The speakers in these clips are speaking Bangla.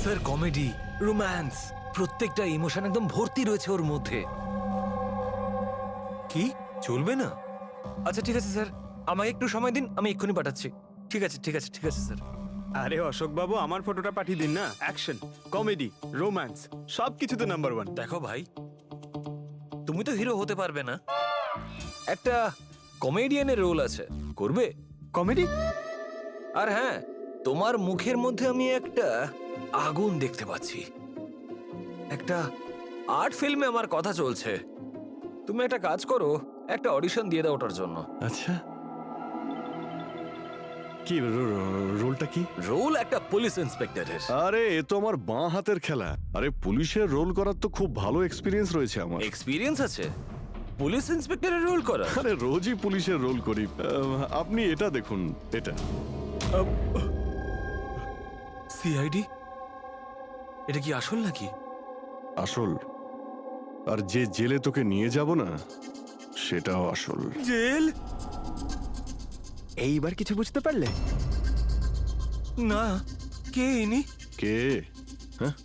স্যার কমেডি, রোম্যান্স, প্রত্যেকটা ইমোশন একদম ভর্তি রয়েছে ওর মধ্যে। কি চলবে না? আচ্ছা ঠিক আছে স্যার, আমাকে একটু সময় দিন, আমি এক্ষুনি পাঠাচ্ছি। ঠিক আছে ঠিক আছে ঠিক আছে স্যার। আরে অশোক বাবু, আমার ফটোটা পাঠিয়ে দিন না। অ্যাকশন, কমেডি, রোম্যান্স সব কিছুতে নাম্বার 1। দেখো ভাই, তুমি তো হিরো হতে পারবে না, একটা কমেডিয়ানের রোল আছে, করবে? কমেডি? আর হ্যাঁ, তোমার মুখের মধ্যে আমি একটা আগুন দেখতে পাচ্ছি। একটা আর্ট ফিল্মে আমার কথা চলছে, তুমি একটা কাজ করো, একটা অডিশন দিয়ে দাও ওটার জন্য। আচ্ছা, কি রোলটা কি? রোল একটা পুলিশ ইন্সপেক্টরের। আরে এ তো আমার বাঁ হাতের খেলা। আরে পুলিশের রোল করার তো খুব ভালো এক্সপিরিয়েন্স রয়েছে আমার। এক্সপিরিয়েন্স আছে পুলিশ ইন্সপেক্টরের রোল করা? আরে রোজই পুলিশের রোল করি। আপনি এটা দেখুন, এটা সিআইডি? এটা কি আসল নাকি? আসল। আর যে জেলে তোকে নিয়ে যাব না, সেটাও আসল। জেল? এইবার কিছু বুঝতে পারলে? না, কে ইনি? কে? হ্যাঁ,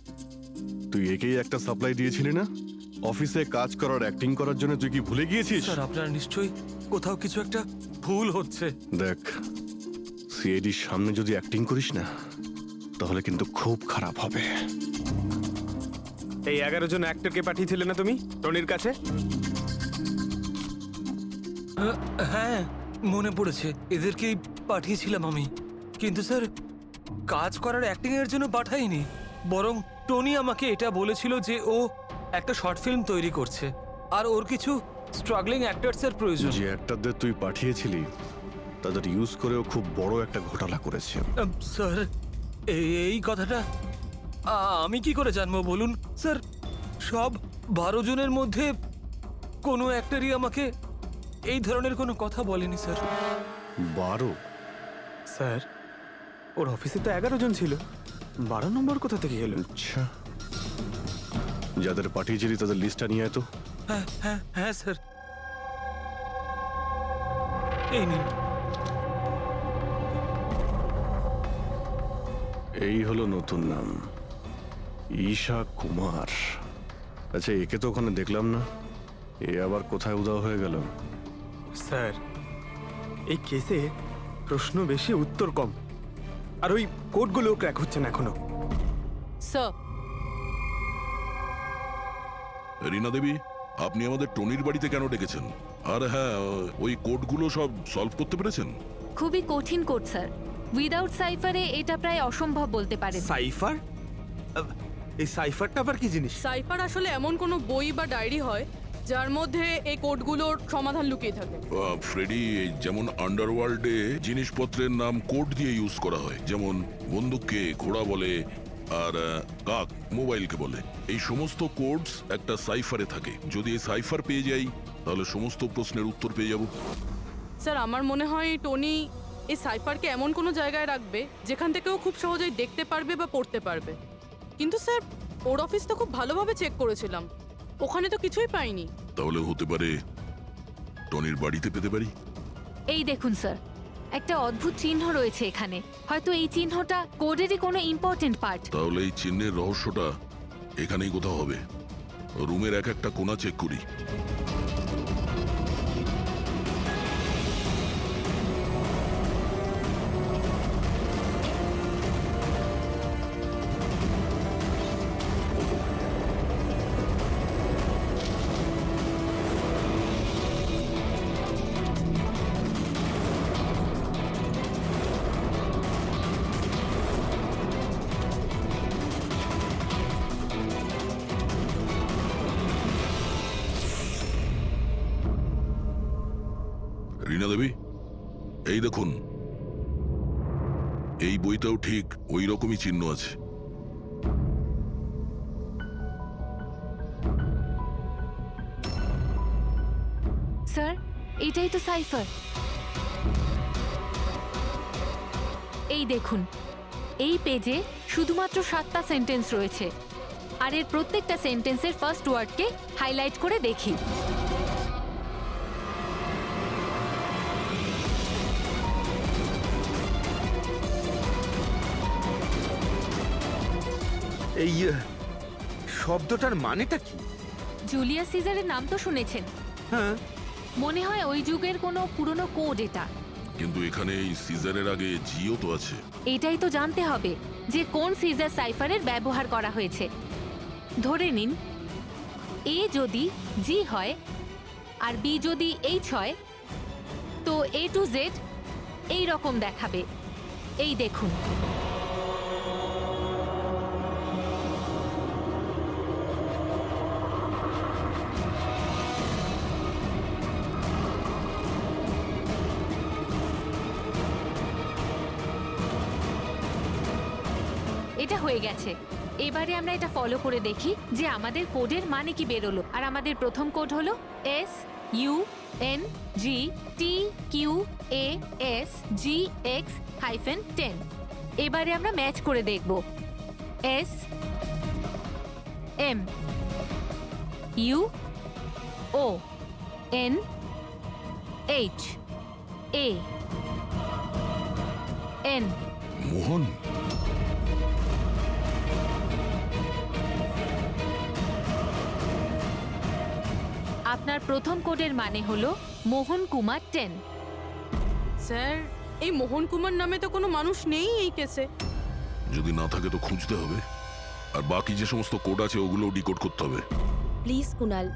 তুই একেই একটা সাপ্লাই দিয়েছিলি না অফিসে কাজ করার, অ্যাক্টিং করার জন্য? তুই কি ভুলে গিয়েছিস? স্যার আপনার নিশ্চয়ই কোথাও কিছু একটা ভুল হচ্ছে। দেখ, সিআইডির সামনে যদি অ্যাক্টিং করিস না, তাহলে কিন্তু খুব খারাপ হবে। এই 11 জন অ্যাক্টরকে পাঠিয়েছিলে না তুমি টনির কাছে? হ্যাঁ মনে পড়েছে, এদেরকেই পাঠিয়েছিলাম আমি। কিন্তু স্যার কাজ করার অ্যাক্টিং এর জন্য পাঠাইনি, বরং টনি আমাকে এটা বলেছিল যে ও একটা শর্ট ফিল্ম তৈরি করছে আর ওর কিছু স্ট্রাগলিং অ্যাক্টরস এর প্রয়োজন। যে অ্যাক্টরদের তুই পাঠিয়েছিলি তাদের ইউজ করেও খুব বড় একটা ঘোটালা করেছে। স্যার এই কথাটা আমি কি করে জানবো বলুন স্যার? সব 12 জনের মধ্যে কোনো অ্যাক্টরই আমাকে এই ধরনের কোনো কথা বলেনি স্যার। 12? স্যার, ওর অফিসে তো 11 জন ছিল, 12 নম্বর কোথা থেকে এলো? আচ্ছা, যাদের পাঠিয়েছিলি তাদের লিস্টটা নিয়ে আয় তো। হ্যাঁ হ্যাঁ হ্যাঁ স্যার, এই নিন। এই হলো নতুন নাম, ঈশা কুমার। আচ্ছা, একে তো ওখানে দেখলাম না, এ আবার কোথায় উধাও হয়ে গেল? স্যার, এই কেসে প্রশ্ন বেশি উত্তর কম, আর ওই কোডগুলো ক্র্যাক হচ্ছে না এখনো। স্যার, রীনা দেবী, আপনি আমাদের টনির বাড়িতে কেন ডেকেছেন? আর হ্যাঁ, ওই কোডগুলো সব সলভ করতে পেরেছেন? খুবই কঠিন কোড স্যার। উইদাউট সাইফারে এটা প্রায় অসম্ভব বলতে পারেন। সাইফার? এই সাইফারটা আবার কি জিনিস? সাইফার আসলে এমন কোনো বই বা ডায়েরি হয় যার মধ্যে এই কোডগুলোর সমাধান লুকিয়ে থাকে। ফ্রেডি, যেমন আন্ডারওয়ার্ল্ডে জিনিসপত্রের নাম কোড দিয়ে ইউজ করা হয়, যেমন বন্দুককে ঘোড়া বলে আর কাক মোবাইলকে বলে। এই সমস্ত কোডস একটা সাইফারে থাকে। যদি এই সাইফার পেয়ে যাই, তাহলে সমস্ত প্রশ্নের উত্তর পেয়ে যাব। স্যার, আমার মনে হয় টনি এই সাইফারকে এমন কোনো জায়গায় রাখবে যেখান থেকে ও খুব সহজেই দেখতে পারবে বা পড়তে পারবে। কিন্তু স্যার, ওর অফিস তো খুব ভালোভাবে চেক করেছিলাম, ওখানে তো কিছুই পাইনি। তাহলে হতে পারে টনির বাড়িতে পেতে পারি। এই দেখুন স্যার, একটা অদ্ভুত চিহ্ন রয়েছে এখানে। হয়তো এই চিহ্নটা কোডেরই কোনো ইম্পর্টেন্ট পার্ট। তাহলে এই চিহ্নের রহস্যটা এখানেই কোথাও হবে। রুমের এক একটা কোণা চেক করি। রীনা দেবী, এই দেখুন, এই বইটাও ঠিক ওই রকমই চিহ্ন আছে। স্যার, এটাই তো সাইফার। এই দেখুন, এই পেজে শুধুমাত্র 7টা সেন্টেন্স রয়েছে, আর এর প্রত্যেকটা সেন্টেন্সের ফার্স্ট ওয়ার্ডকে হাইলাইট করে দেখি। এই শব্দটার মানেটা কি? জুলিয়াস সিজারের নাম তো শুনেছেন। হ্যাঁ, মনে হয় ওই যুগের কোনো পুরনো কোড এটা। কিন্তু এখানে এই সিজারের আগে জিও তো আছে। এটাই তো জানতে হবে যে কোন সিজার সাইফারের ব্যবহার করা হয়েছে। ধরে নিন এ যদি জি হয় আর বি যদি এইচ হয়, তো এ টু জেড এই রকম দেখাবে। এই দেখুন, এটা হয়ে গেছে। এবারে আমরা এটা ফলো করে দেখি যে আমাদের কোডের মানে কি বেরোলো। আর আমাদের প্রথম কোড হলো SUNGTQAS-GX-10। এবারে আমরা ম্যাচ করে দেখব। SMUONHAN। মোহন, আপনার প্রথম কোডের মানে হলো মোহন কুমার 10। স্যার, এই মোহন কুমার নামে তো কোনো মানুষ নেই এই কেসে। যদি না থাকে তো খুঁজতে হবে, আর বাকি যে সমস্ত কোড আছে ওগুলো ডিকোড করতে হবে। প্লিজ কুনাল,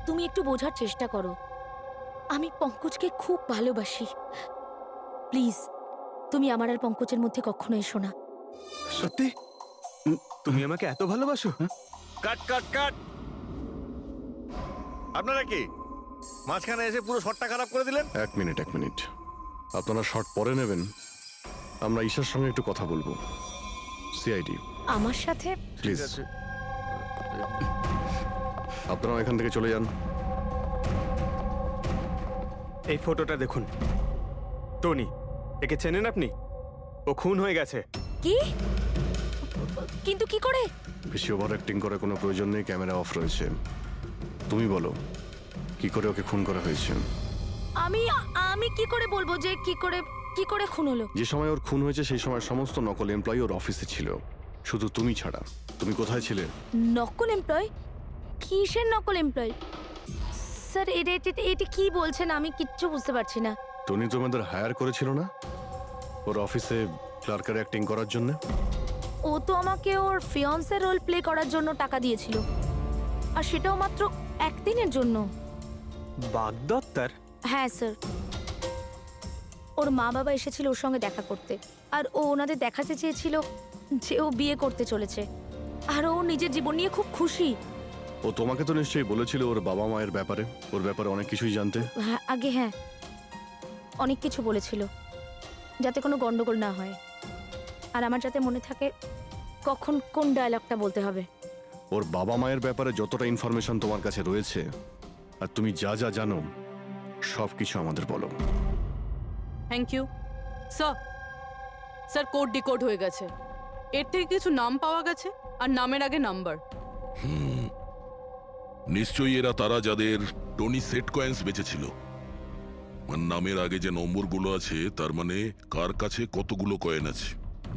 তুমি একটু বোঝার চেষ্টা করো। আমি পঙ্কজকে খুব ভালোবাসি। প্লিজ, তুমি আমার আর পঙ্কজের মধ্যে কখনো এসো না। সত্যি তুমি আমাকে এত ভালোবাসো? কাট কাট কাট! আপনারা কি মাঝখানে এসে পুরো শটটা খারাপ করে দিলেন? এক মিনিট, আপনারা শর্ট পরে নেবেন, আমরা ঈশার সঙ্গে একটু কথা বলবো। সিআইডি আমার সাথে? প্লিজ আপনারা এখান থেকে চলে যান। এই ফটোটা দেখুন। টনি, একে চেনেন আপনি? ও খুন হয়ে গেছে। কি? কিন্তু কি করে? বেশি ওভার অ্যাক্টিং করার কোনো প্রয়োজন নেই, ক্যামেরা অফ রয়েছে। তুমি বলো কি করে ওকে খুন করা হয়েছে? আমি কি করে বলবো যে কি করে খুন হলো? যে সময় ওর খুন হয়েছে সেই সময় সমস্ত নকল এমপ্লয়ি ওর অফিসে ছিল, শুধু তুমি ছাড়া। তুমি কোথায় ছিলে? নকল এমপ্লয়? কিসের নকল এমপ্লয়? স্যার, এটা কি বলছেন? আমি কিচ্ছু বুঝতে পারছি না। টনি তোমাদের হায়ার করেছিল না ওর অফিসে ক্লার্কের অ্যাক্টিং করার জন্য? ও তো আমাকে ওর ফিয়ান্সের রোল প্লে করার জন্য টাকা দিয়েছিল, আর সেটাও মাত্র একদিনের জন্য। বাগদত্তার? হ্যাঁ স্যার, ওর মা বাবা এসেছিল ওর সঙ্গে দেখা করতে, আর ও ওনাদের দেখাতে চেয়েছিল যে ও বিয়ে করতে চলেছে, আর ও নিজের জীবন নিয়ে খুব খুশি। ও তোমাকে তো নিশ্চয়ই বলেছিল ওর বাবা মায়ের ব্যাপারে, ওর ব্যাপারে অনেক কিছুই জানতে। হ্যাঁ, আগে হ্যাঁ, অনেক কিছু বলেছিল, যাতে কোনো গন্ডগোল না হয়, আর আমার যাতে মনে থাকে কখন কোন ডায়লগটা বলতে হবে। ওর বাবা মায়ের ব্যাপারে যতটা ইনফরমেশন তোমার কাছে রয়েছে আর তুমি যা যা জানো সব কিছু আমাদের বলো। Thank you sir. Sir, code decode হয়ে গেছে। এর থেকে কিছু নাম পাওয়া গেছে, আর নামের আগে নাম্বার। নিশ্চয়ই এরা তারা যাদের টনি সেট কয়েন্স বেঁচেছিল। আর নামের আগে যে নম্বরগুলো আছে তার মানে কার কাছে কতগুলো কয়েন আছে।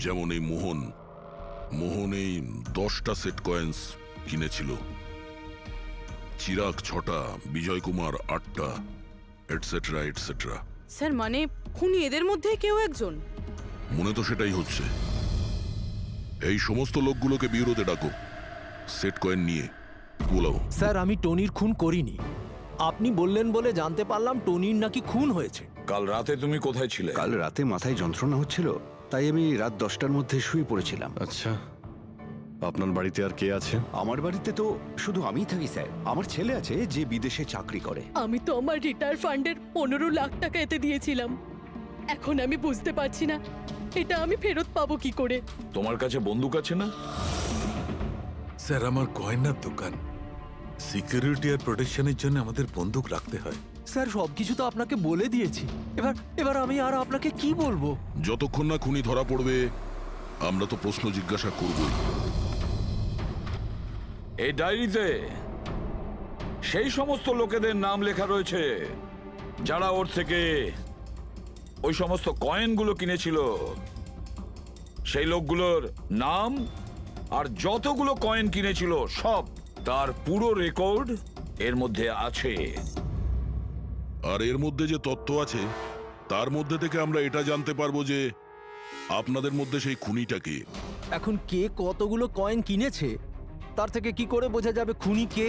যেমন এই মোহন এই 10টা সেট কয়েন্স কিনেছিল, চিরাগ 6টা, বিজয় কুমার 8টা, এটসেট্রা এটসেট্রা। স্যার, মানে খুনি এদের মধ্যে কেউ একজন? মনে তো সেটাই হচ্ছে। এই সমস্ত লোকগুলোকে বিউরোতে ডাকো, সেট কয়েন নিয়ে। বলো। স্যার, আমি টনির খুন করিনি। আপনি বললেন বলে জানতে পারলাম টনির নাকি খুন হয়েছে। কাল রাতে তুমি কোথায় ছিলে? কাল রাতে মাথায় যন্ত্রণা হচ্ছিল, তাই আমি রাত 10টার মধ্যে শুয়ে পড়েছিলাম। আচ্ছা, আপনার বাড়িতে আর কে আছে? আমার বাড়িতে তো শুধু আমিই থাকি স্যার। আমার ছেলে আছে যে বিদেশে চাকরি করে। আমি তো আমার রিটায়ার ফান্ডের 15 লাখ টাকা এতে দিয়েছিলাম। এখন আমি বুঝতে পারছি না এটা আমি ফেরত পাবো কি করে। তোমার কাছে বন্দুক আছে না? স্যার, আমার গয়নার দোকান, সিকিউরিটি আর প্রোটেকশনের জন্য আমাদের বন্দুক রাখতে হয়। স্যার, সবকিছু তো আপনাকে বলে দিয়েছি। এবার আমি আর আপনাকে কি বলবো? যতক্ষণ না খুনি ধরা পড়বে আমরা তো প্রশ্ন জিজ্ঞাসা করবই। এই ডায়েরিতে সেই সমস্ত লোকেদের নাম লেখা রয়েছে যারা ওর থেকে ওই সমস্ত কয়েনগুলো কিনেছিল। সেই লোকগুলোর নাম আর যতগুলো কয়েন কিনেছিল সব, তার পুরো রেকর্ড এর মধ্যে আছে। আর এর মধ্যে যে তথ্য আছে তার মধ্যে থেকে আমরা এটা জানতে পারবো যে আপনাদের মধ্যে সেই খুনিটা কে। এখন কে কতগুলো কয়েন কিনেছে তার থেকে কি করে বোঝা যাবে খুনি কে?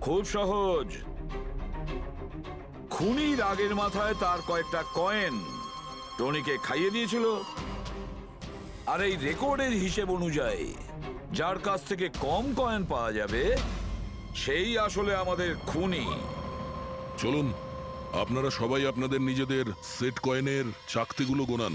খুব সহজ। খুনি রাগের মাথায় তার কয়েকটা কয়েন টনিকে খাইয়ে দিয়েছিল, আর এই রেকর্ডের হিসেব অনুযায়ী যার কাছ থেকে কম কয়েন পাওয়া যাবে সেই আসলে আমাদের খুনি। চলুন আপনারা সবাই আপনাদের নিজেদের সেট কয়েনের চাকতিগুলো গোনান।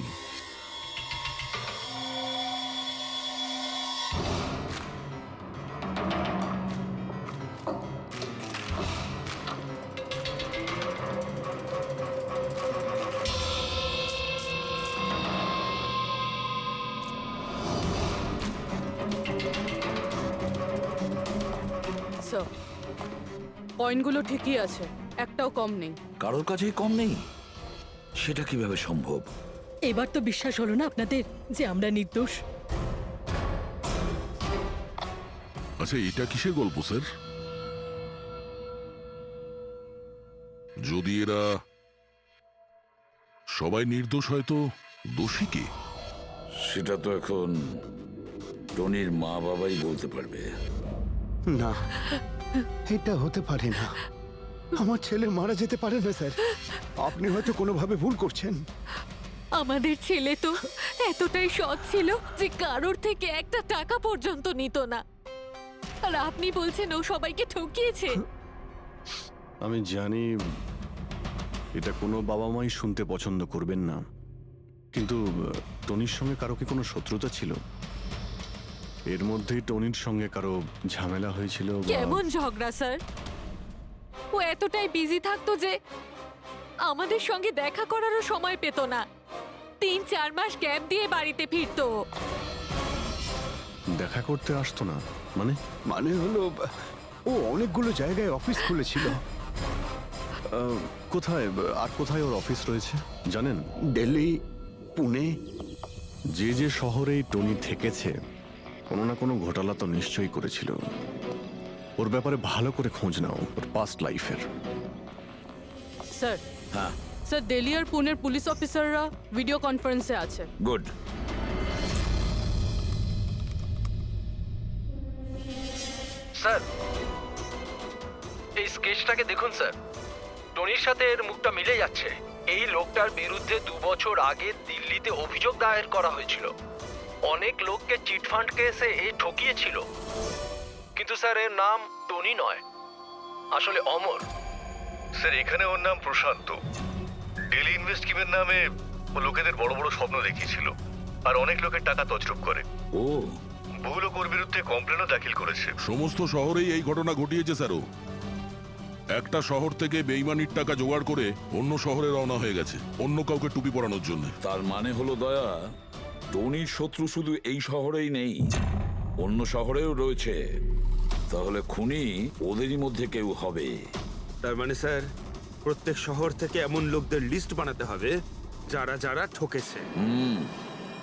স্যার, কয়েনগুলো ঠিকই আছে, একটাও কম নেই। কারোর কাছেই কম নেই? সেটা কিভাবে সম্ভব? এবার তো বিশ্বাস হলো না আপনাদের যে আমরা নির্দোষ? আচ্ছা, এটা কিসের গল্প স্যার? যদি এরা সবাই নির্দোষ হয় তো দোষী কে? সেটা তো এখন টনির মা বাবাই বলতে পারবে। না, এটা হতে পারে না। আমার ছেলে মারা যেতে পারে না স্যার। আপনি হয়তো কোনোভাবে ভুল করছেন। আমাদের ছেলে তো এতটাই সৎ ছিল যে কারোর থেকে একটা টাকা পর্যন্ত নিত না, আর আপনি বলছেন ও সবাইকে ঠকিয়েছে। আমি জানি এটা কোনো বাবা মাই শুনতে পছন্দ করবেন না, কিন্তু টনির সঙ্গে কারো কি কোনো শত্রুতা ছিল? এর মধ্যেই টনির সঙ্গে কারো ঝামেলা হয়েছিল বা- কেমন ঝগড়া স্যার? ও এতটাই বিজি থাকতো যে আমাদের সঙ্গে দেখা করারও সময় পেত না। 3-4 মাস গ্যাপ দিয়ে বাড়িতে ফিরতো। দেখা করতে আসতো না মানে? মানে হলো ও অনেকগুলো জায়গায় অফিস খুলেছিল। কোথায় আর কোথায় ওর অফিস রয়েছে জানেন? দিল্লি, পুনে। যে যে শহরেই টনি থেকেছে কোনো না কোনো ঘোটালা তো নিশ্চয়ই করেছিল। ওর ব্যাপারে ভালো করে খোঁজ নাও, ওর পাস্ট লাইফের। স্যার, হ্যাঁ, স্যার দিল্লি আর পুনের পুলিশ অফিসাররা ভিডিও কনফারেন্সে আছে। গুড। স্যার, এই স্কেচটাকে দেখুন স্যার। টনির সাথে এর মুখটা মিলে যাচ্ছে। এই লোকটার বিরুদ্ধে 2 বছর আগে দিল্লিতে অভিযোগ দায়ের করা হয়েছিল। অনেক লোককে চিটফান্ড কেসে এই ঠকিয়েছিল। কিন্তু স্যার এর নাম টনি নয়, আসলে অমর। স্যার, এখানে ওর নাম প্রশান্ত। ডেলি ইনভেস্ট স্কিমের নামে ও লোকেদের বড় বড় স্বপ্ন দেখিয়েছিল আর অনেক লোকের টাকা তছরূপ করে। ও, বহু লোক ওর বিরুদ্ধে কমপ্লেনও দাখিল করেছে। সমস্ত শহরেই এই ঘটনা ঘটিয়েছে স্যারও। একটা শহর থেকে বেইমানির টাকা জোগাড় করে অন্য শহরে রওনা হয়ে গেছে অন্য কাউকে টুপি পরানোর জন্য। তার মানে হলো দয়া, টনির শত্রু শুধু এই শহরেই নেই, অন্য শহরেও রয়েছে। তাহলে খুনি ওদেরই মধ্যে কেউ হবে। তার মানে স্যার প্রত্যেক শহর থেকে এমন লোকদের লিস্ট বানাতে হবে যারা যারা ঠকেছে।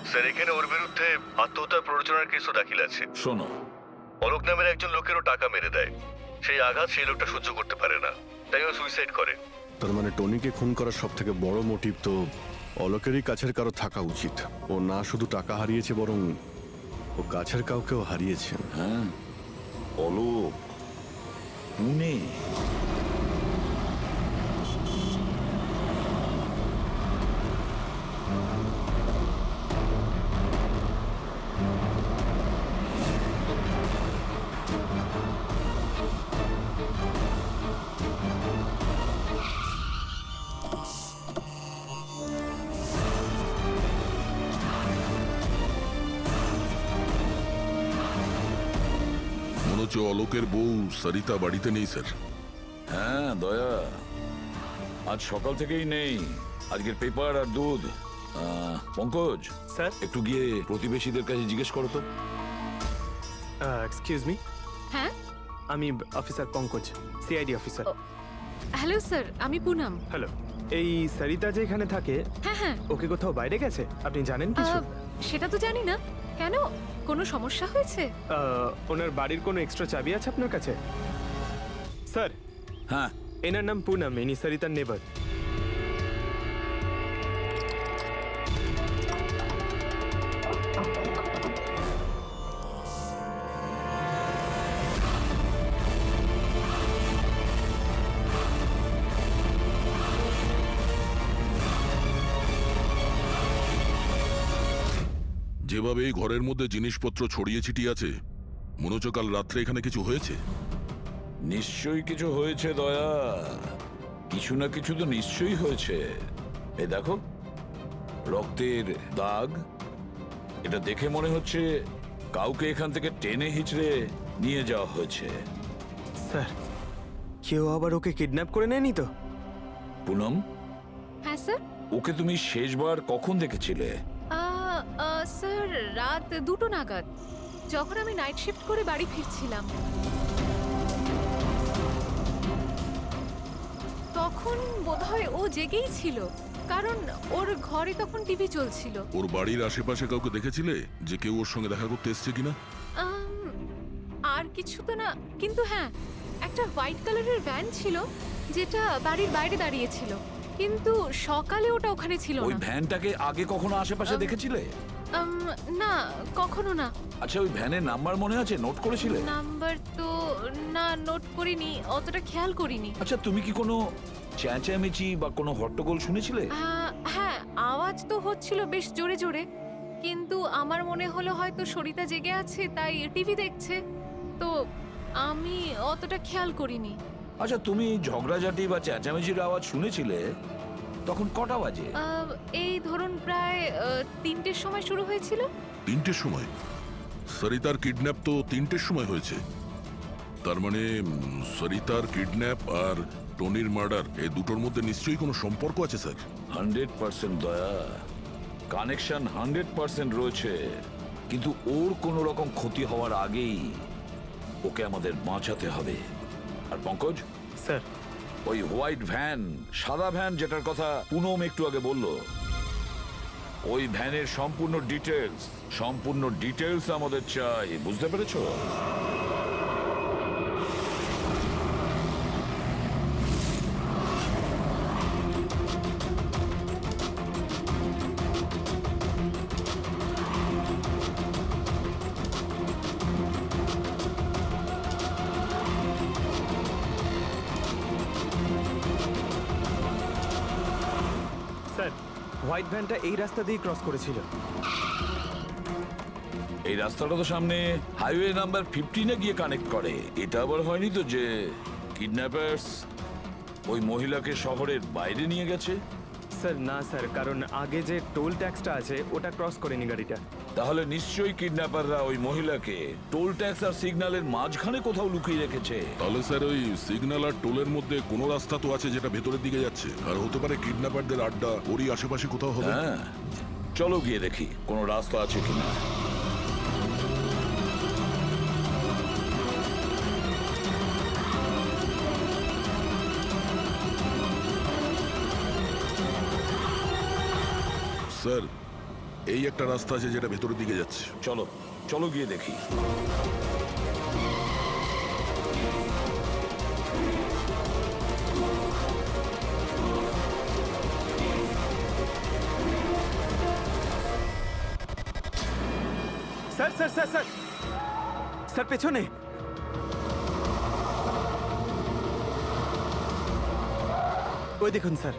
স্যার, এখানে ওর বিরুদ্ধে আত্মহত্যার প্ররোচনার কেসও দাখিল আছে। শোনো, অলোক নামের একজন লোকেরও টাকা মেরে দেয়। সেই আঘাত সেই লোকটা সহ্য করতে পারে না, তাই ও সুইসাইড করে। তার মানে টনিকে খুন করার সব থেকে বড় মোটিভ তো অলোকেরই কাছের কারো থাকা উচিত। ও না শুধু টাকা হারিয়েছে বরং ও কাছের কাউকেও হারিয়েছে। হ্যাঁ, অলোক, পুনে। মনে হচ্ছে অলোকের বউ সরিতা বাড়িতে নেই স্যার। হ্যাঁ দয়া, আজ সকাল থেকেই নেই। আজকের পেপার আর দুধ। পঙ্কজ স্যার, একটু গিয়ে প্রতিবেশীদের কাছে জিজ্ঞেস করো তো। Excuse me. হ্যাঁ, আমি officer Pankaj, CID officer. Hello sir, আমি পুনম। হ্যালো। এই সরিতা যে এখানে থাকে, হ্যাঁ হ্যাঁ, ওকে কোথাও বাইরে গেছে আপনি জানেন কিছু? সেটা তো জানি না, কেন কোনো সমস্যা হয়েছে? ওনার বাড়ির কোনো এক্সট্রা চাবি আছে আপনার কাছে? স্যার, হ্যাঁ, এনার নাম পুনম, ইনি সরিতার নেবার। যেভাবে এই ঘরের মধ্যে জিনিসপত্র ছড়িয়ে ছিটিয়ে আছে, মনে হচ্ছে কাল রাত্রে এখানে কিছু হয়েছে। নিশ্চয়ই কিছু হয়েছে দয়া, কিছু না কিছু তো নিশ্চয়ই হয়েছে। এই দেখো, রক্তের দাগ। এটা দেখে মনে হচ্ছে কাউকে এখান থেকে টেনে হিচড়ে নিয়ে যাওয়া হয়েছে। স্যার, কেউ আবার ওকে কিডন্যাপ করে নেয়নি তো? পুনম, হ্যাঁ স্যার। ওকে তুমি শেষবার কখন দেখেছিলে? স্যার, রাত 2টো নাগাদ, যখন আমি নাইট শিফট করে বাড়ি ফিরছিলাম। তখন বোধহয় ও জেগেই ছিল, কারণ ওর ঘরে তখন টিভি চলছিল। ওর বাড়ির আশেপাশে কাউকে দেখেছিলে যে কেউ ওর সঙ্গে দেখা করতে এসছে কিনা? আর কিছু তো না, কিন্তু হ্যাঁ, একটা হোয়াইট কালারের ভ্যান ছিল যেটা বাড়ির বাইরে দাঁড়িয়েছিল, কিন্তু সকালে ওটা ওখানে ছিল ওই না। ভ্যানটাকে আগে কখনো আশেপাশে দেখেছিলে? না, কখনো না। আচ্ছা, ওই ভ্যানের নাম্বার মনে আছে? নোট করেছিলে? নাম্বার তো না, নোট করিনি, অতটা খেয়াল করিনি। আচ্ছা, তুমি কি কোনো চেঁচামেচি বা কোনো হট্টগোল শুনেছিলে? হ্যাঁ, আওয়াজ তো হচ্ছিল বেশ জোরে জোরে, কিন্তু আমার মনে হলো হয়তো সরিতা জেগে আছে তাই টিভি দেখছে, তো আমি অতটা খেয়াল করিনি। আচ্ছা, তুমি ঝগড়াঝাটি বা চেঁচামেচির আওয়াজ শুনেছিলে তখন কটা বাজে? এই ধরুন প্রায় 3টের সময় শুরু হয়েছিল। 3টের সময়? সরিতার কিডন্যাপ তো 3টের সময় হয়েছে। তার মানে সরিতার কিডন্যাপ আর টনির মার্ডার, এই দুটোর মধ্যে নিশ্চয়ই কোনো সম্পর্ক আছে স্যার। 100% দয়া, কানেকশন 100% রয়েছে, কিন্তু ওর কোনো রকম ক্ষতি হওয়ার আগেই ওকে আমাদের বাঁচাতে হবে। আর পঙ্কজ স্যার, ওই হোয়াইট ভ্যান, সাদা ভ্যান যেটার কথা পুনম একটু আগে বলল, ওই ভ্যানের সম্পূর্ণ ডিটেলস আমাদের চাই, বুঝতে পেরেছো? স্যার, হোয়াইট ভ্যানটা এই রাস্তা দিয়ে ক্রস করেছিল। এই রাস্তাটা তো সামনে হাইওয়ে নাম্বার 15-এ গিয়ে কানেক্ট করে। এটা আবার হয়নি তো যে কিডন্যাপার্স ওই মহিলাকে শহরের বাইরে নিয়ে গেছে? স্যার না স্যার, কারণ আগে যে টোল ট্যাক্সটা আছে ওটা ক্রস করেনি গাড়িটা। তাহলে নিশ্চয়ই কিডন্যাপাররা ওই মহিলাকে টোল ট্যাক্স আর সিগন্যালের মাঝখানে কোথাও লুকিয়ে রেখেছে। তাহলে স্যার ওই সিগন্যাল আর টোলের মধ্যে কোনো রাস্তা তো আছে যেটা ভেতরের দিকে যাচ্ছে, আর হতে পারে কিডন্যাপারদের আড্ডা ওরই আশেপাশে কোথাও হবে। হ্যাঁ, চলো গিয়ে দেখি কোনো রাস্তা আছে কিনা। স্যার, এই একটা রাস্তা আছে যেটা ভেতরের দিকে যাচ্ছে। চলো চলো গিয়ে দেখি। Sir sir sir sir sir, পেছনে। ওই দেখুন স্যার।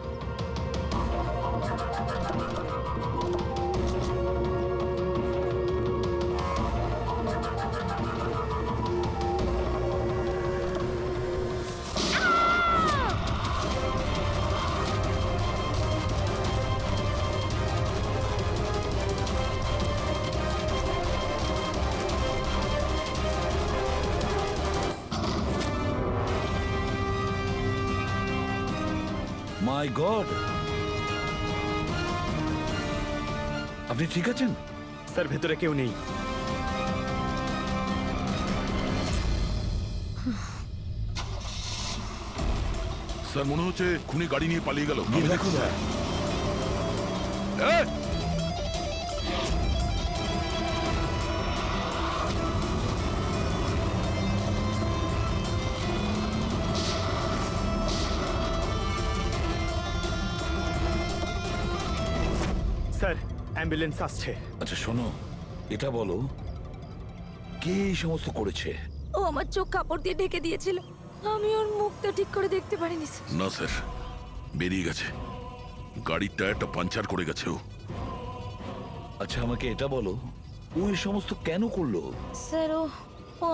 মাই গড, আপনি ঠিক আছেন? স্যার, ভেতরে কেউ নেই। স্যার, মনে হচ্ছে খুনি গাড়ি নিয়ে পালিয়ে গেল। দেখুন স্যার। অ্যাম্বুলেন্স আসছে। আচ্ছা শোনো, এটা বলো কে এই সমস্ত করেছে? ও আমার চোখ কাপড় দিয়ে ঢেকে দিয়েছিল, আমি ওর মুখটা ঠিক করে দেখতে পারিনি স্যার। না স্যার, বেরিয়ে গেছে, গাড়ির টায়ারটা পাঞ্চার করে গেছে ও। আচ্ছা আমাকে এটা বলো, ও এই সমস্ত কেন করলো? স্যার ও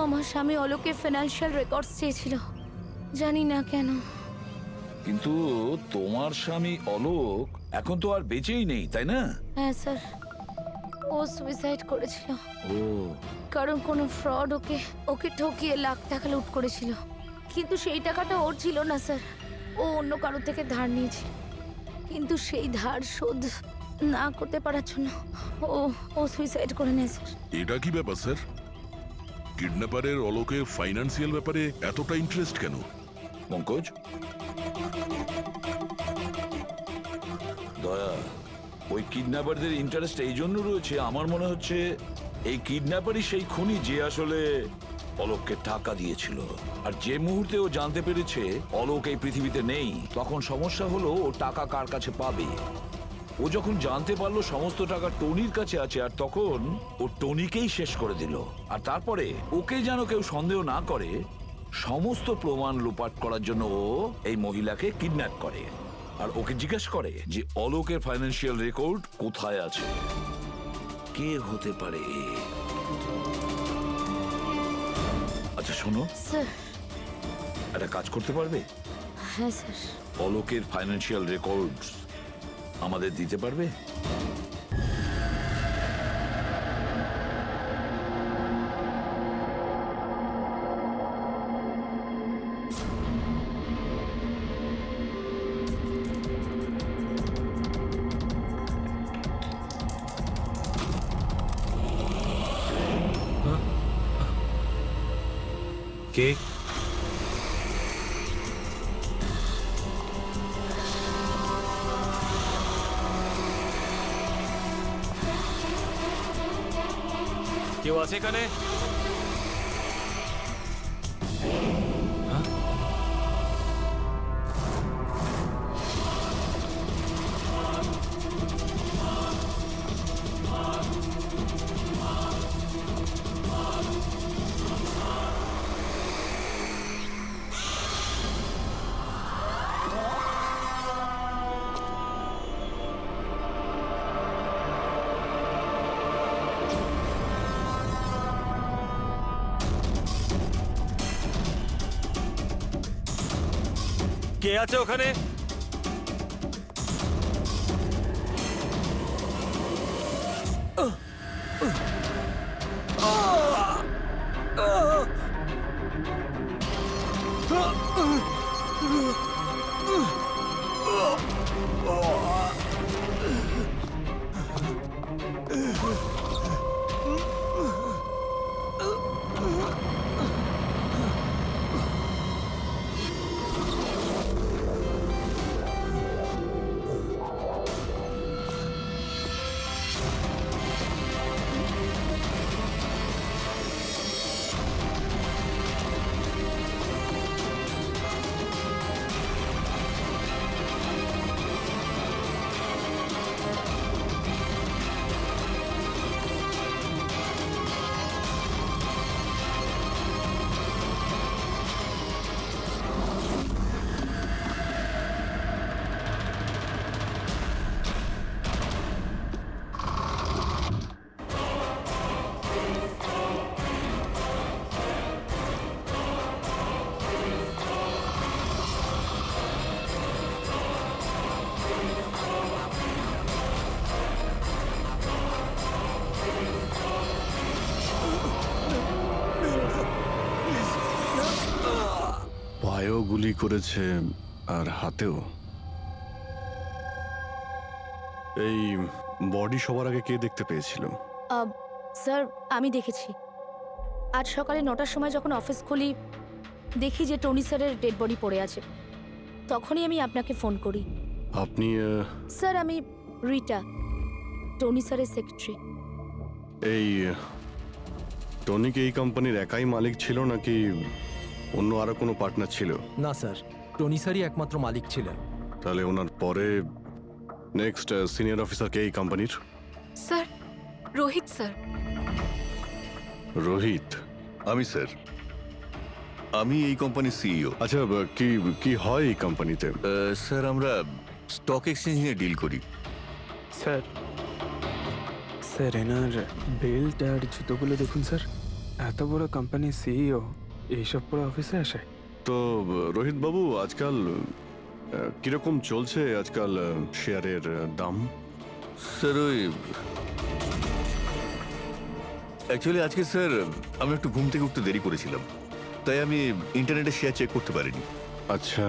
আমার স্বামী অলোকের ফিনান্সিয়াল রেকর্ডস চেয়েছিল, জানি না কেন। কিন্তু তোমার স্বামী অলোক এখন তো আর বেঁচেই নেই, তাই না? হ্যাঁ স্যার, ও সুইসাইড করেছিল, ও কারণ কোনো ফ্রড ওকে ঠকিয়ে লাখ টাকা লুট করেছিল। কিন্তু সেই টাকাটা ওর ছিল না স্যার, ও অন্য কারো থেকে ধার নিয়েছে, কিন্তু সেই ধার শোধ না করতে পারার জন্য ও সুইসাইড করে নেয় স্যার। এটা কি ব্যাপার স্যার? কিডন্যাপারের অলোকের ফাইন্যান্সিয়াল ব্যাপারে এতটা ইন্টারেস্ট কেন? পঙ্কজ, দয়া, ওই কিডন্যাপারদের ইন্টারেস্ট এই জন্য রয়েছে, আমার মনে হচ্ছে এই কিডন্যাপারই সেই খুনি যে আসলে অলোককে টাকা দিয়েছিল। আর যে মুহূর্তে ও জানতে পেরেছে অলোক এই পৃথিবীতে নেই, তখন সমস্যা হলো ও টাকা কার কাছে পাবে। ও যখন জানতে পারলো সমস্ত টাকা টনির কাছে আছে, আর তখন ও টনিকেই শেষ করে দিল। আর তারপরে ওকে যেন কেউ সন্দেহ না করে, সমস্ত প্রমাণ লোপাট করার জন্য ও এই মহিলাকে কিডন্যাপ করে আর ওকে জিজ্ঞেস করে যে অলোকের ফাইন্যান্সিয়াল রেকর্ড কোথায় আছে। কে হতে পারে? আচ্ছা শোনো, স্যার। একটা কাজ করতে পারবে? হ্যাঁ স্যার। অলোকের ফাইন্যান্সিয়াল রেকর্ডস আমাদের দিতে পারবে? কে? কেউ আছে এখানে? কে আছে ওখানে? পায়েও গুলি করেছে আর হাতেও। এই বডি সবার আগে কে দেখতে পেয়েছিল? স্যার আমি দেখেছি। আজ সকালে 9টার সময় যখন অফিস খুলি, দেখি যে টনি স্যারের ডেড বডি পড়ে আছে, তখনই আমি আপনাকে ফোন করি। আপনি স্যার আমি রিটা, টনি স্যারের সেক্রেটারি। এই টনিক এই কোম্পানির একাই মালিক ছিল নাকি অন্য আরো কোনো পার্টনার ছিল? না স্যার, টনি স্যারই একমাত্র মালিক ছিলেন। তাহলে ওনার পরে নেক্সট সিনিয়র অফিসার কে এই কোম্পানির? Sir, Rohit sir. রোহিত, আমি স্যার, আমি এই কোম্পানির সিইও। আচ্ছা, কি কি হয় এই কোম্পানিতে? স্যার, আমরা স্টক এক্সচেঞ্জ নিয়ে ডিল করি। স্যার, স্যার এনার বেল্ট আর জুতোগুলো দেখুন স্যার। এত বড় কোম্পানির সিইও এইসব পরে অফিসে আসে? তো রোহিত বাবু, আজকাল কিরকম চলছে আজকাল শেয়ারের দাম? স্যার, ওই অ্যাকচুয়ালি আজকে স্যার আমি একটু ঘুম থেকে উঠতে দেরি করেছিলাম, তাই আমি ইন্টারনেটে শেয়ার চেক করতে পারিনি। আচ্ছা,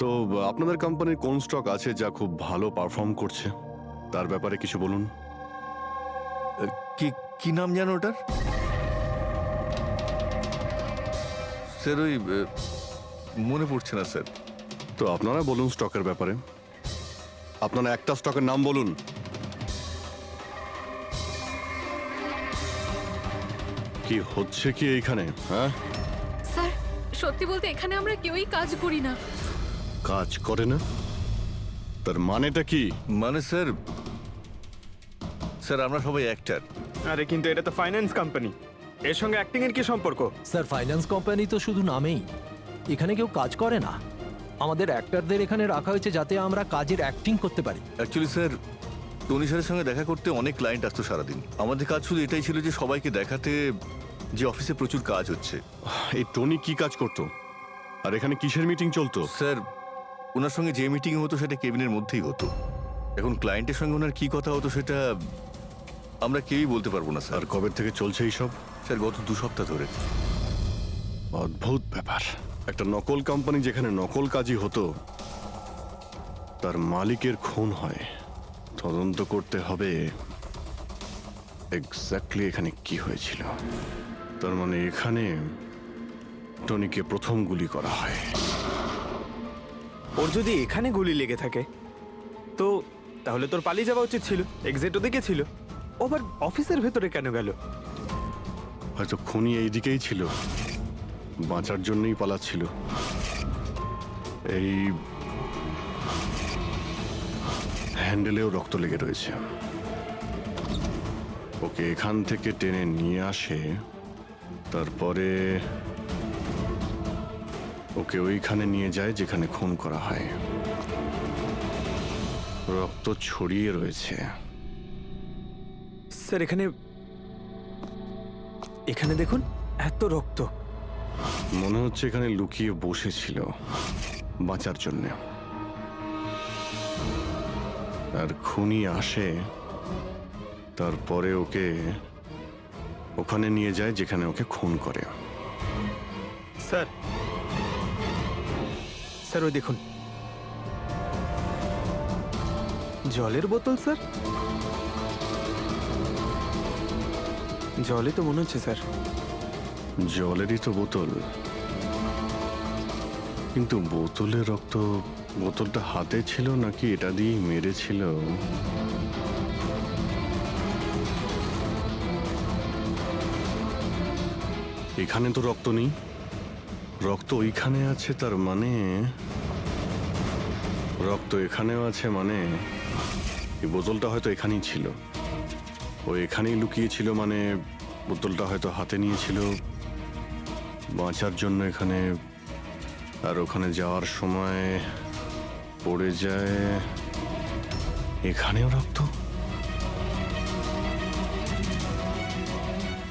তো আপনাদের কোম্পানির কোন স্টক আছে যা খুব ভালো পারফর্ম করছে? তার ব্যাপারে কিছু বলুন। কি কি নাম জানো ওটার? স্যার, ওই মনে পড়ছে না স্যার। তো আপনারা বলুন স্টকের ব্যাপারে। আপনারা একটা স্টকের নাম বলুন। কি হচ্ছে কি এইখানে? হ্যাঁ স্যার, সত্যি বলতে এখানে আমরা কেউই কাজ করি না। কাজ করে না? তার মানেটা কি? মানে স্যার, স্যার আমরা সবাই অ্যাক্টর। আরে কিন্তু এটা তো ফাইন্যান্স কোম্পানি, এর সঙ্গে অ্যাক্টিং এর কি সম্পর্ক? স্যার, ফাইন্যান্স কোম্পানি তো শুধু নামেই, এখানে কেউ কাজ করে না। আমাদের অ্যাক্টরদের এখানে রাখা হয়েছে যাতে আমরা কাজের অ্যাক্টিং করতে পারি। অ্যাকচুয়ালি স্যার, টনি স্যারের সঙ্গে দেখা করতে অনেক ক্লায়েন্ট আসতো সারাদিন। আমাদের কাজ শুধু এটাই ছিল যে সবাইকে দেখাতে যে অফিসে প্রচুর কাজ হচ্ছে। এই টনি কি কাজ করতো আর এখানে কিসের মিটিং চলতো? স্যার, ওনার সঙ্গে যে মিটিং হতো সেটা কেবিনের মধ্যেই হতো। এখন ক্লায়েন্টের সঙ্গে ওনার কি কথা হতো সেটা আমরা কেউই বলতে পারবো না স্যার। কবে থেকে চলছে এইসব? স্যার, গত 2 সপ্তাহ ধরে। অদ্ভুত ব্যাপার, একটা নকল কোম্পানি যেখানে নকল কাজই হতো তার মালিকের খুন হয়। তদন্ত করতে হবে এক্স্যাক্টলি এখানে কি হয়েছিল। তার মানে এখানে টনিকে প্রথম গুলি করা হয়। ওর যদি এখানে গুলি লেগে থাকে তো তাহলে তোর পালিয়ে যাওয়া উচিত ছিল। এক্সিট ওদিকে ছিল, ও আবার অফিসের ভেতরে কেন গেল? হয়তো খুনি এইদিকেই ছিল, বাঁচার জন্যই পালাচ্ছিল। এই হ্যান্ডেলেও রক্ত লেগে রয়েছে। ওকে এখান থেকে টেনে নিয়ে আসে, তারপরে ওকে ওইখানে নিয়ে যায় যেখানে খুন করা হয়। রক্ত ছড়িয়ে রয়েছে। স্যার, এখানে দেখুন, এত রক্ত। মনে হচ্ছে এখানে লুকিয়ে বসেছিল বাঁচার জন্য। আর খুনি আসে, তারপরে ওকে ওখানে নিয়ে যায় যেখানে ওকে খুন করে। স্যার, স্যার ওই দেখুন, জলের বোতল। স্যার, জলে তো মনে হচ্ছে স্যার। জলেরই তো বোতল, কিন্তু বোতলের রক্ত, বোতলটা হাতে ছিল নাকি এটা দিয়ে মেরেছিল? এখানে তো রক্ত নেই, রক্ত ওইখানে আছে। তার মানে রক্ত এখানেও আছে, মানে এই বোতলটা হয়তো এখানেই ছিল। ও এখানেই লুকিয়েছিল, মানে বোতলটা হয়তো হাতে নিয়েছিল বাঁচার জন্য এখানে। আর ওখানে যাওয়ার সময় পড়ে যায়। এখানেও রক্ত,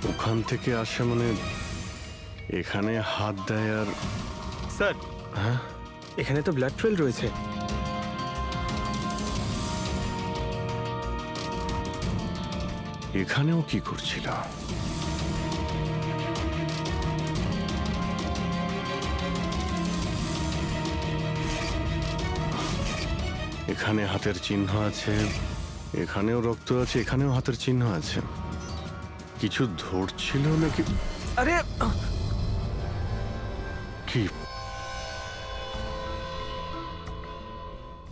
ওখান থেকে আসে, মানে এখানে হাত দেয়। আর স্যার, হ্যাঁ, এখানে তো ব্লাড ট্রেল রয়েছে। এখানেও কি করছিল? এখানে হাতের চিহ্ন আছে, এখানেও রক্ত আছে, এখানেও হাতের চিহ্ন আছে। কিছু ধরছিল নাকি? আরে কি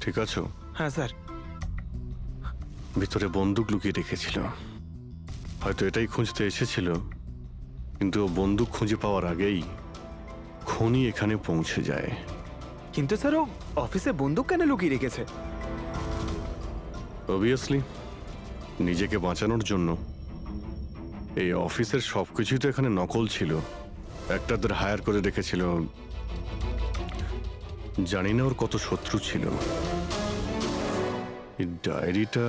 ঠিক আছো? হ্যাঁ স্যার। ভিতরে বন্দুক লুকিয়ে রেখেছিল, হয়তো এটাই খুঁজতে এসেছিল। কিন্তু ও বন্দুক খুঁজে পাওয়ার আগেই খুনি এখানে পৌঁছে যায়। কিন্তু স্যার ও অফিসে বন্দুক কেন লুকিয়ে রেখেছে? অবভিয়াসলি নিজেকে বাঁচানোর জন্য। এই অফিসের সবকিছুই তো এখানে নকল ছিল, একটাদের হায়ার করে রেখেছিল। জানি না ওর কত শত্রু ছিল। এই ডায়েরিটা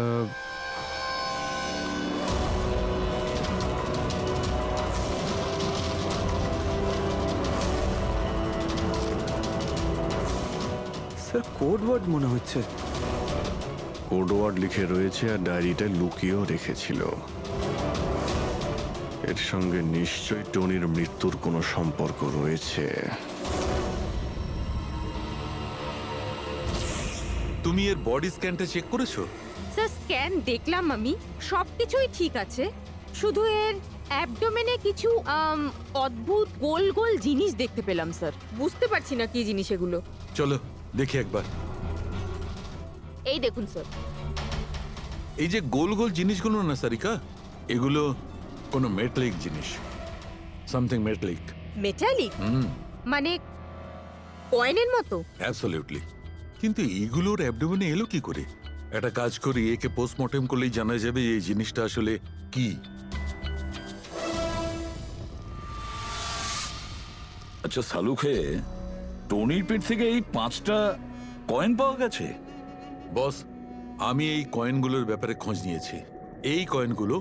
স্যার কোড ওয়ার্ড মনে হচ্ছে। কোড ওয়ার্ড লিখে রয়েছে আর ডায়েরিটা লুকিয়েও রেখেছিল। এর সঙ্গে নিশ্চয়ই টনির মৃত্যুর কোনো সম্পর্ক রয়েছে। তুমি এর বডি স্ক্যানটা চেক করেছো? স্যার স্ক্যান দেখলাম আমি, সবকিছুই ঠিক আছে, শুধু এর অ্যাবডোমেনে কিছু অদ্ভুত গোল গোল জিনিস দেখতে পেলাম স্যার। বুঝতে পারছি না কি জিনিস এগুলো। চলো দেখি একবার। এই দেখুন স্যার। এই যে গোল গোল জিনিসগুলো না সারিকা, এগুলো কোনো মেটালিক জিনিস, সামথিং মেটালিক। মেটালিক? মানে কয়েনের মতো? অ্যাবসলিউটলি। কিন্তু এইগুলোর অ্যাবডোমেনে এলো কি করে? একটা কাজ করি, একে পোস্টমর্টেম করলেই জানা যাবে এই জিনিসটা আসলে কি। আচ্ছা সালুখে, টনির পেট থেকে এই 5টা কয়েন পাওয়া গেছে? বস, আমি এই কয়েনগুলোর ব্যাপারে খোঁজ নিয়েছি। এই কয়েনগুলো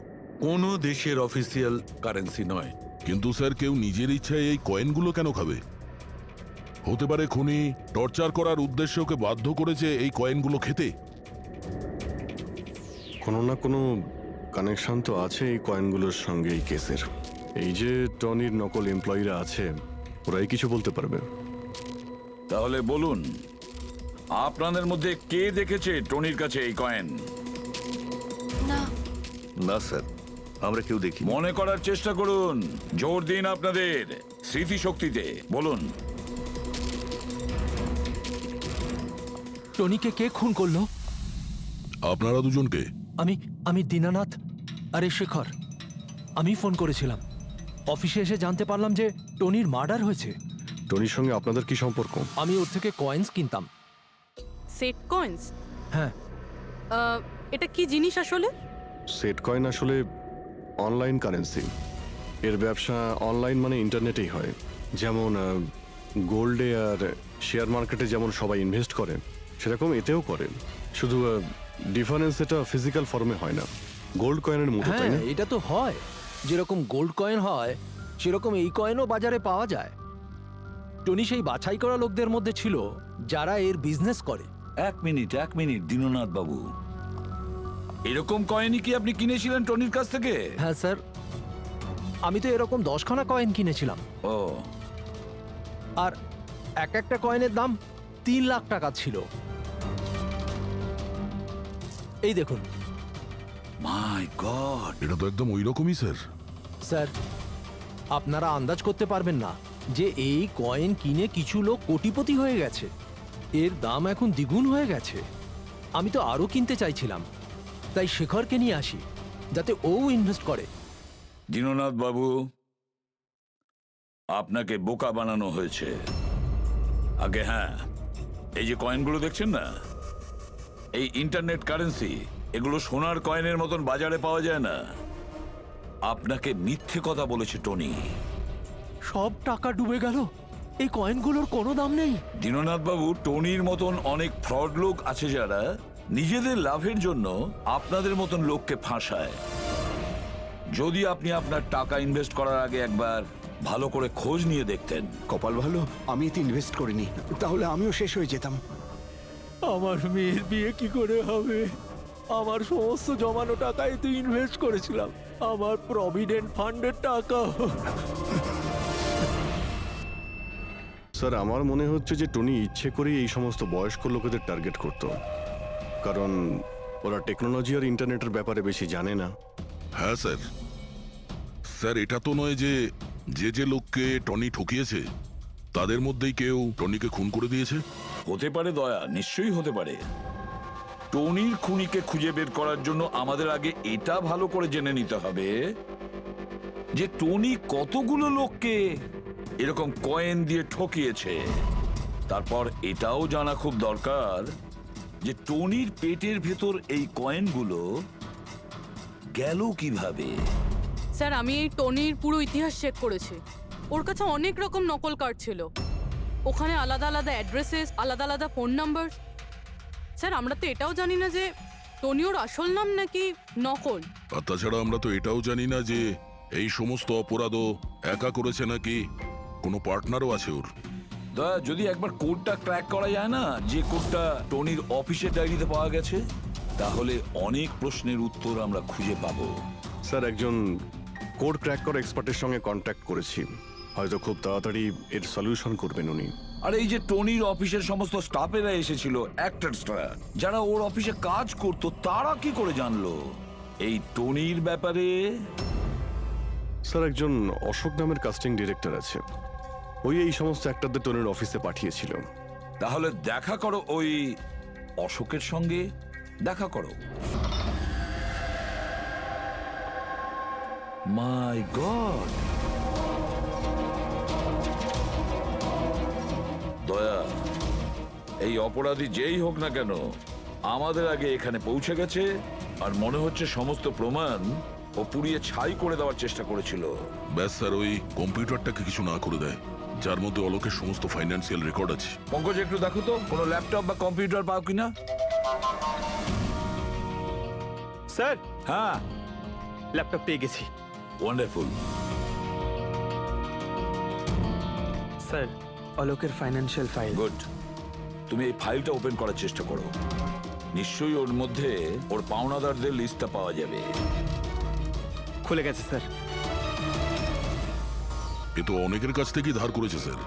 কোনো দেশের অফিসিয়াল কারেন্সি নয়। কিন্তু স্যার, কেউ নিজের ইচ্ছায় এই কয়েনগুলো কেন খাবে? হতে পারে খুনি টর্চার করার উদ্দেশ্যে ওকে বাধ্য করেছে এই কয়েনগুলো খেতে। কোনো না কোনো কানেকশন তো আছে এই কয়েনগুলোর সঙ্গে এই কেসের। এই যে টনির নকল এমপ্লয়িরা আছে, ওরাই কিছু বলতে পারবে। তাহলে বলুন, আপনাদের মধ্যে কে দেখেছে টনির কাছে এই কয়েন? না স্যার, আমরা কেউ দেখি। মনে করার চেষ্টা করুন, জোর দিন আপনাদের স্মৃতিশক্তিতে। বলুন। টনিকে কে খুন করলো? আপনারা দুজনকে? আমি দীনানাথ আরে শেখর। আমি ফোন করেছিলাম, অফিসে এসে জানতে পারলাম যে টনির মার্ডার হয়েছে। টনির সঙ্গে আপনাদের কি সম্পর্ক? আমি ওর থেকে কয়েন্স কিনতাম। Set coins? হ্যাঁ। এটা কি জিনিস আসলে? সেট কয়েন আসলে অনলাইন কারেন্সি। এর ব্যবসা অনলাইন মানে ইন্টারনেটেই হয়। যেমন গোল্ডে আর শেয়ার মার্কেটে যেমন সবাই ইনভেস্ট করে, সেরকম এতেও করে। শুধু ডিফারেন্স এটা ফিজিক্যাল ফর্মে হয় না, গোল্ড কয়েনের মতো, তাই না? এটা তো হয়, যেরকম গোল্ড কয়েন হয় সেরকম এই কয়েনও বাজারে পাওয়া যায়। টনি সেই বাছাই করা লোকদের মধ্যে ছিল যারা এর বিজনেস করে। এক মিনিট দীননাথ বাবু, এরকম কয়েনই কি আপনি কিনেছিলেন টনির কাছ থেকে? হ্যাঁ স্যার, আমি তো এরকম 10খানা কয়েন কিনেছিলাম। ও, আর একটা কয়েনের দাম 3 লাখ টাকা ছিল। এই দেখুন। মাই গড, এটা তো একদম ওই রকমই স্যার। স্যার, আপনারা আন্দাজ করতে পারবেন না যে এই কয়েন কিনে কিছু লোক কোটিপতি হয়ে গেছে। এর দাম এখন দ্বিগুণ হয়ে গেছে। আমি তো আরো কিনতে চাইছিলাম, তাই শেখরকে নিয়ে আসি যাতে ও ইনভেস্ট করে। দীননাথ বাবু, আপনাকে বোকা বানানো হয়েছে। আগে হ্যাঁ, এই যে কয়েনগুলো দেখছেন না, এই ইন্টারনেট কারেন্সি, এগুলো সোনার কয়েনের মতন বাজারে পাওয়া যায় না। আপনাকে মিথ্যে কথা বলেছে টনি। সব টাকা ডুবে গেল, এই কয়েনগুলোর কোনো দাম নেই। দীননাথ বাবু, টনির মতন অনেক ফ্রড লোক আছে যারা নিজেদের লাভের জন্য আপনাদের মতন লোককে ফাঁসায়। যদি আপনি আপনার টাকা ইনভেস্ট করার আগে একবার ভালো করে খোঁজ নিয়ে দেখতেন। কপাল ভালো আমি এতে ইনভেস্ট করিনি, তাহলে আমিও শেষ হয়ে যেতাম। আমার মেয়ের বিয়ে কি করে হবে? আমার সমস্ত জমানো টাকা এতে ইনভেস্ট করেছিলাম, আমার প্রভিডেন্ট ফান্ডের টাকা। স্যার, আমার মনে হচ্ছে যে টনি ইচ্ছে করেই এই সমস্ত বয়স্ক লোকেদের টার্গেট করত, কারণ ওরা টেকনোলজি আর ইন্টারনেটের ব্যাপারে বেশি জানে না। হ্যাঁ স্যার। স্যার, এটা তো নয় যে যে লোককে টনি ঠকিয়েছে তাদের মধ্যেই কেউ টনিকে খুন করে দিয়েছে? হতে পারে দয়া, নিশ্চয়ই হতে পারে। টনির খুনিকে খুঁজে বের করার জন্য আমাদের আগে এটা ভালো করে জেনে নিতে হবে যে টনি কতগুলো লোককে এরকম কয়েন দিয়ে ঠকিয়েছে। তারপর এটাও জানা খুব দরকার যে টনির পেটের ভেতর এই কয়েনগুলো গেল কিভাবে। স্যার আমি এই টনির পুরো ইতিহাস চেক করেছি। ওর কাছে অনেক রকম নকল কার্ড ছিল, ওখানে আলাদা আলাদা অ্যাড্রেসেস, আলাদা আলাদা ফোন নাম্বার। স্যার আমরা তো এটাও জানি না যে টনি ওর আসল নাম নাকি নকল। আর তাছাড়া আমরা তো এটাও জানি না যে এই সমস্ত অপরাধও একা করেছে নাকি কোনো পার্টনারও আছে ওর। দয়া, যদি একবার কোডটা ক্র্যাক করা যায় না, যে কোডটা টনির অফিসের ডায়েরিতে পাওয়া গেছে, তাহলে অনেক প্রশ্নের উত্তর আমরা খুঁজে পাবো। স্যার, একজন কোড ক্র্যাক করা এক্সপার্টের সঙ্গে কন্ট্যাক্ট করেছি, হয়তো খুব তাড়াতাড়ি এর সলিউশন করবেন উনি। আর এই যে টনির অফিসের সমস্ত স্টাফেরা এসেছিল, অ্যাক্টরসরা যারা ওর অফিসে কাজ করতো, তারা কি করে জানলো এই টনির ব্যাপারে? স্যার, একজন অশোক নামের কাস্টিং ডিরেক্টর আছে, ওই এই সমস্ত অ্যাক্টরদের টনির অফিসে পাঠিয়েছিল। তাহলে দেখা করো ওই অশোকের সঙ্গে, দেখা করো। মাই গড! দয়া, এই অপরাধী যেই হোক না কেন আমাদের আগে এখানে পৌঁছে গেছে, আর মনে হচ্ছে সমস্ত প্রমাণ ও পুড়িয়ে ছাই করে দেওয়ার চেষ্টা করেছিল। ব্যাস স্যার, ওই কম্পিউটারটাকে কিছু না করে দেয় যার মধ্যে অলোকের সমস্ত ফাইন্যান্সিয়াল রেকর্ড আছে। পঙ্কজ, একটু দেখো তো কোনো ল্যাপটপ বা কম্পিউটার পাও কিনা। স্যার, হ্যাঁ, ল্যাপটপ পেয়ে গেছি। ওয়ান্ডারফুল। স্যার, অলোকের ফাইন্যান্সিয়াল ফাইল। গুড। তুমি এই ফাইলটা ওপেন করার চেষ্টা করো, নিশ্চয়ই ওর মধ্যে ওর পাওনাদারদের লিস্টটা পাওয়া যাবে। খুলে গেছে স্যার। এ তো অনেকের কাছ থেকেই ধার করেছে স্যার,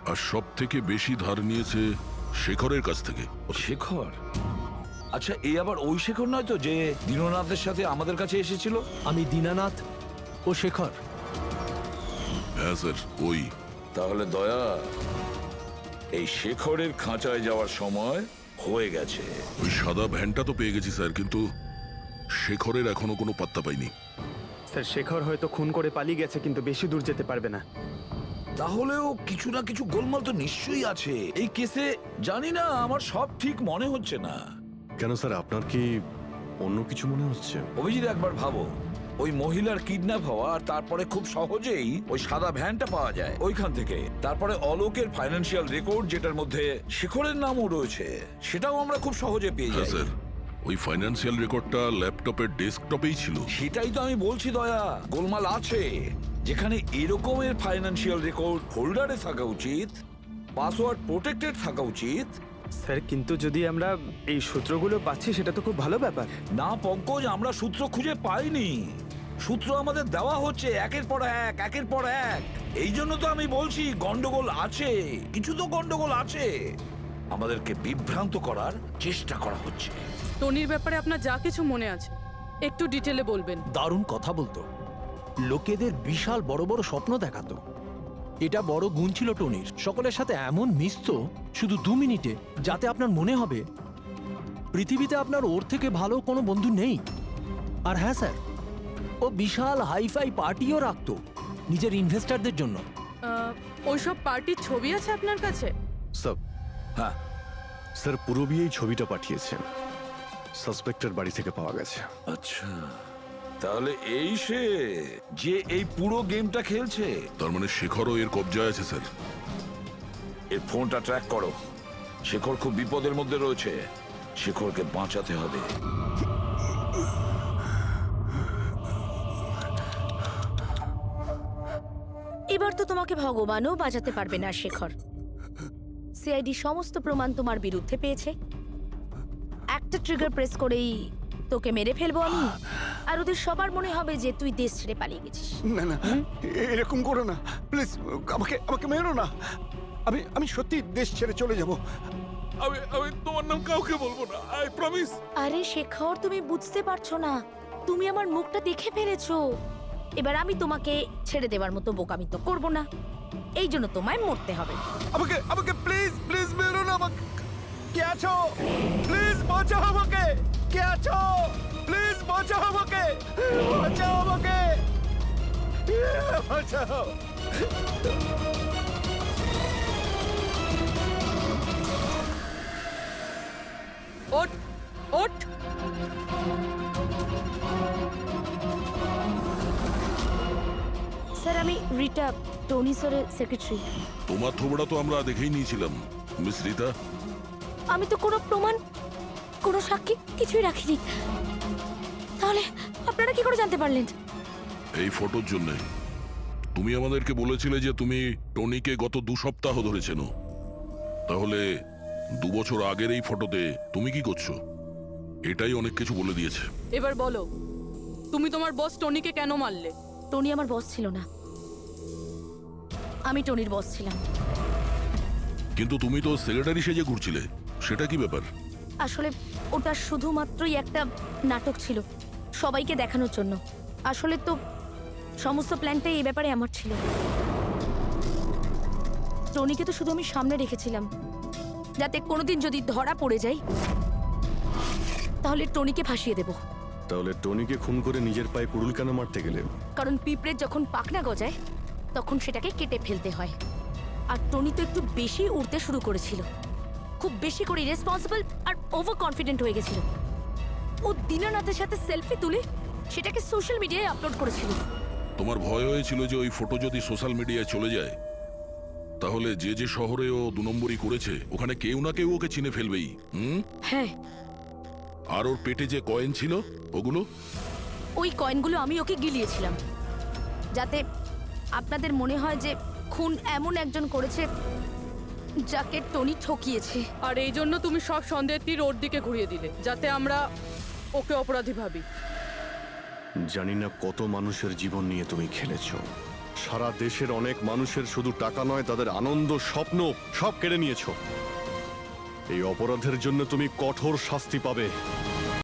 আর সব থেকে বেশি ধার নিয়েছে শেখরের কাছ থেকে। শেখর? আচ্ছা, এই আবার ওই শেখর নয় তো যে দীননাথের সাথে আমাদের কাছে এসেছিল? আমি দীনানাথ ও শেখর। হ্যাঁ স্যার, ওই। তাহলে দয়া, এই শেখরের খাঁচায় যাওয়ার সময় হয়ে গেছে। ওই সাদা ভ্যানটা তো পেয়ে গেছি স্যার, কিন্তু শেখরের এখনো কোনো পাত্তা পাইনি। স্যার, শেখর হয়তো খুন করে পালিয়ে গেছে, কিন্তু বেশি দূর যেতে পারবে না। তাহলেও কিছু না কিছু গোলমাল তো নিশ্চয়ই আছে এই কেসে। জানি না, আমার সব ঠিক মনে হচ্ছে না। কেন স্যার, আপনার কি অন্য কিছু মনে হচ্ছে? অভিজিৎ, একবার ভাবো, ওই মহিলার কিডন্যাপ হওয়া, আর তারপরে খুব সহজেই ওই সাদা ভ্যানটা পাওয়া যায় ওইখান থেকে। তারপরে অলোকের ফাইন্যান্সিয়াল রেকর্ড, যেটার মধ্যে শেখরের নামও রয়েছে, সেটাও আমরা খুব সহজে পেয়ে যাই। স্যার, ওই ফাইন্যান্সিয়াল রেকর্ডটা ল্যাপটপের ডেস্কটপেই ছিল। সেটাই তো আমি বলছি দয়া, গোলমাল আছে। যেখানে এরকমের ফাইন্যান্সিয়াল রেকর্ড হোল্ডারে থাকা উচিত, পাসওয়ার্ড প্রোটেক্টেড থাকা উচিত। স্যার, কিন্তু যদি আমরা এই সূত্রগুলো পাচ্ছি, সেটা তো খুব ভালো ব্যাপার। না পঙ্কজ, আমরা সূত্র খুঁজে পাইনি, সূত্র আমাদের দেওয়া হচ্ছে একের পর এক, একের পর এক। এই জন্য তো আমি বলছি গন্ডগোল আছে, কিছু তো গন্ডগোল আছে। আমাদেরকে বিভ্রান্ত করার চেষ্টা করা হচ্ছে। টনির ব্যাপারে আপনার যা কিছু মনে আছে একটু ডিটেলে বলবেন। দারুণ কথা বলতো, লোকেদের বিশাল বড় বড় স্বপ্ন দেখাতো। এটা বড় গুণ ছিল টনির, সকলের সাথে এমন মিশতো শুধু 2 মিনিটে, যাতে আপনার মনে হবে পৃথিবীতে আপনার ওর থেকে ভালো কোনো বন্ধু নেই। আর হ্যাঁ স্যার, ও বিশাল হাইফাই পার্টিও রাখতো নিজের ইনভেস্টরদের জন্য। ওইসব পার্টির ছবি আছে আপনার কাছে? স্যার, হ্যাঁ স্যার, পূরবী এই ছবিটা পাঠিয়েছেন, সাসপেক্টের বাড়ি থেকে পাওয়া গেছে। আচ্ছা, তাহলে এই সে যে এই পুরো গেমটা খেলছে। তার মানে শেখরও এর কবজায় আছে স্যার। এর ফোনটা ট্র্যাক করো, শেখর খুব বিপদের মধ্যে রয়েছে, শেখরকে বাঁচাতে হবে। এবার তো তোমাকে ভগবানও বাঁচাতে পারবে না শেখর। সিআইডি সমস্ত প্রমাণ তোমার বিরুদ্ধে পেয়েছে। একটা ট্রিগার প্রেস করেই তোকে মেরে ফেলবো আমি, আর ওদের সবার মনে হবে যে তুই দেশ ছেড়ে পালিয়ে গেছিস। না না, এরকম করো না প্লিজ, আমাকে আমাকে মেরো না। আমি সত্যি দেশ ছেড়ে চলে যাব। আমি তোমার নাম কাউকে বলবো না, আই প্রমিস। আরে শেখর, তুমি বুঝতে পারছো না, তুমি আমার মুখটা দেখে ফেলেছো। এবার আমি তোমাকে ছেড়ে দেওয়ার মতো বোকামি তো করবো না, এই জন্য তোমায় মরতে হবে। আমাকে আমাকে প্লিজ প্লিজ মেরো না। আমাকে কে আছো? প্লিজ বাঁচাও আমাকে। কে আছো? প্লিজ বাঁচাও আমাকে, বাঁচাও আমাকে, বাঁচাও। ওঠ ওঠ। স্যার আমি রিটা, টনি স্যারের সেক্রেটারি। তোমার থোবড়া তো আমরা দেখেই নিয়েছিলাম মিস রীতা। আমি তো কোনো প্রমাণ, কোনো সাক্ষী কিছুই রাখিনি। তাহলে আপনারা কি করে জানতে পারলেন? এই ফটোর জন্য তুমি আমাদেরকে বলেছিলে যে তুমি টনিকে গত 2 সপ্তাহ ধরে চেনো। তাহলে 2 বছর আগের এই ফটোতে তুমি কি করছো? এটাই অনেক কিছু বলে দিয়েছে। এবার বলো, তুমি তোমার বস টনিকে কেন মারলে? টনি আমার বস ছিল না, আমি টনির বস ছিলাম। কিন্তু তুমি তো সেক্রেটারি সেজে ঘুরছিলে, সেটা কি ব্যাপার? আসলে ওটা শুধুমাত্রই একটা নাটক ছিল, সবাইকে দেখানোর জন্য। আসলে তো সমস্ত প্ল্যানটাই এই ব্যাপারে আমার ছিল। টনিকে তো শুধু আমি সামনে রেখেছিলাম, যাতে কোনোদিন যদি ধরা পড়ে যাই তাহলে টনিকে ফাঁসিয়ে দেব। তাহলে টনিকে খুন করে নিজের পায়ে কুড়ুল কেন মারতে গেলে? কারণ পিঁপড়ের যখন পাখনা গজায় তখন সেটাকে কেটে ফেলতে হয়। আর টনি তো একটু বেশি উড়তে শুরু করেছিল, খুব বেশি করে রেসপন্সিবল আর ওভার কনফিডেন্ট হয়ে গেছিল। ও দীনানাথের সাথে সেলফি তুলে সেটাকে সোশ্যাল মিডিয়ায় আপলোড করেছিল। তোমার ভয় হয়েছিল যে ওই ফটো যদি সোশ্যাল মিডিয়ায় চলে যায় তাহলে যে যে শহরে ও 2 নম্বরই করেছে ওখানে কেউ না কেউ ওকে চিনে ফেলবেই। হ্যাঁ, আর ওর পেটে যে কয়েন ছিল ওগুলো? ওই কয়েনগুলো আমি ওকে গিলিয়েছিলাম, যাতে আপনাদের মনে হয় যে খুন এমন একজন করেছে যাকে টনি ঠকিয়েছে। আর এই জন্য তুমি সব সন্দেহের তীর ওর দিকে ঘুরিয়ে দিলে, যাতে আমরা ওকে অপরাধী ভাবি। জানি না কত মানুষের জীবন নিয়ে তুমি খেলেছো। সারা দেশের অনেক মানুষের শুধু টাকা নয়, তাদের আনন্দ, স্বপ্ন সব কেড়ে নিয়েছো। এই অপরাধের জন্য তুমি কঠোর শাস্তি পাবে।